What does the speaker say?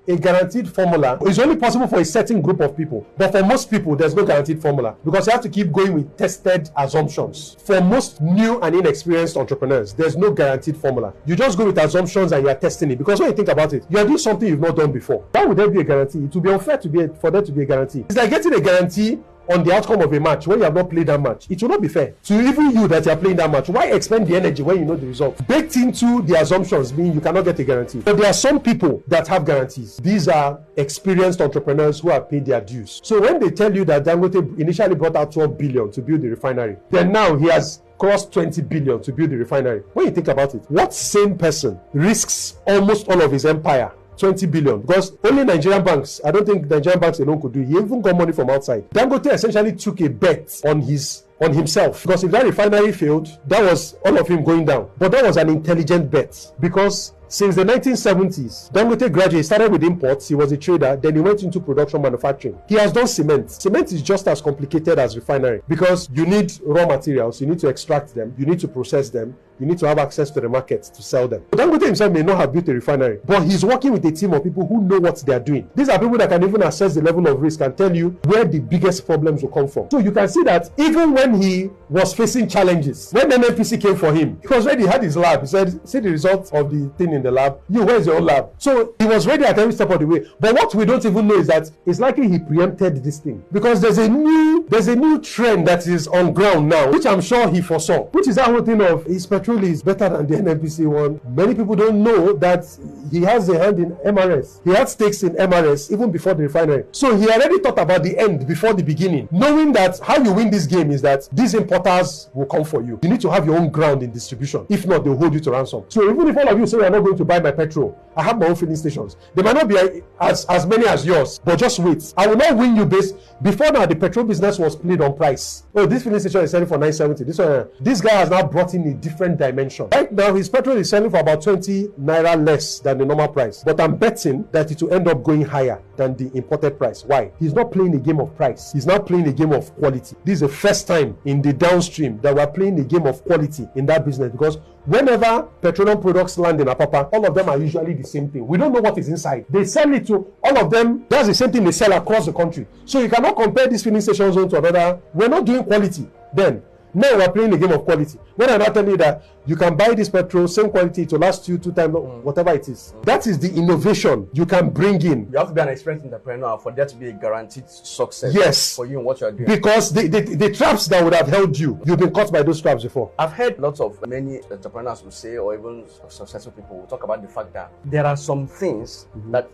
a guaranteed formula is only possible for a certain group of people. But for most people, there's no guaranteed formula because you have to keep going with tested assumptions. For most new and inexperienced entrepreneurs, there's no guaranteed formula. You just go with assumptions and you are testing it, because when you think about it, you are doing something you've not done before. Why would there be a guarantee? It would be unfair for there to be a guarantee. It's like getting a guarantee on the outcome of a match when you have not played that match. It will not be fair to even you that you are playing that match. Why expend the energy when you know the result? Baked into the assumptions mean you cannot get a guarantee. But there are some people that have guarantees. These are experienced entrepreneurs who have paid their dues. So when they tell you that Dangote initially brought out 12 billion to build the refinery, then now he has cost 20 billion to build the refinery. When you think about it, what sane person risks almost all of his empire 20 billion? Because only Nigerian banks, I don't think Nigerian banks alone could do it. He even got money from outside. Dangote essentially took a bet on himself, because if that refinery failed, that was all of him going down. But that was an intelligent bet, because since the 1970s, Dangote gradually started with imports. He was a trader. Then he went into production manufacturing. He has done cement. Cement is just as complicated as refinery, because you need raw materials. You need to extract them. You need to process them. You need to have access to the market to sell them. Dangote himself may not have built a refinery, but he's working with a team of people who know what they are doing. These are people that can even assess the level of risk and tell you where the biggest problems will come from. So you can see that even when he was facing challenges, when NNPC came for him, he was ready. He had his lab. He said, see the results of the thing in the lab. Where's your own lab? So he was ready at every step of the way. But what we don't even know is that it's likely he preempted this thing, because there's a new trend that is on ground now, which I'm sure he foresaw, which is that whole thing of his petrol is better than the NNPC one. Many people don't know that he has a hand in MRS. He had stakes in MRS even before the refinery. So he already thought about the end before the beginning, knowing that how you win this game is that these importers will come for you. You need to have your own ground in distribution. If not, they'll hold you to ransom. So even if all of you say you're not going to buy my petrol, I have my own filling stations. They might not be as many as yours, but just wait. I will not win you based. Before now, the petrol business was played on price. Oh, this filling station is selling for 970. This guy has now brought in a different dimension. Right now, his petrol is selling for about 20 naira less than the normal price. But I'm betting that it will end up going higher than the imported price. Why? He's not playing a game of price. He's now playing a game of quality. This is the first time in the downstream that we're playing a game of quality in that business, because whenever petroleum products land in Apapa, all of them are usually the same thing. We don't know what is inside. They sell it to all of them. That's the same thing they sell across the country. So you cannot compare this filling station zone to another. We're not doing quality then. Now we're playing a game of quality. When I'm not telling you that you can buy this petrol, same quality, to last you 2 times, whatever it is. That is the innovation you can bring in. You have to be an experienced entrepreneur for there to be a guaranteed success. Yes. For you in what you're doing. Because the traps that would have held you, you've been caught by those traps before. I've heard lots of many entrepreneurs will say, or even successful people will talk about the fact that there are some things that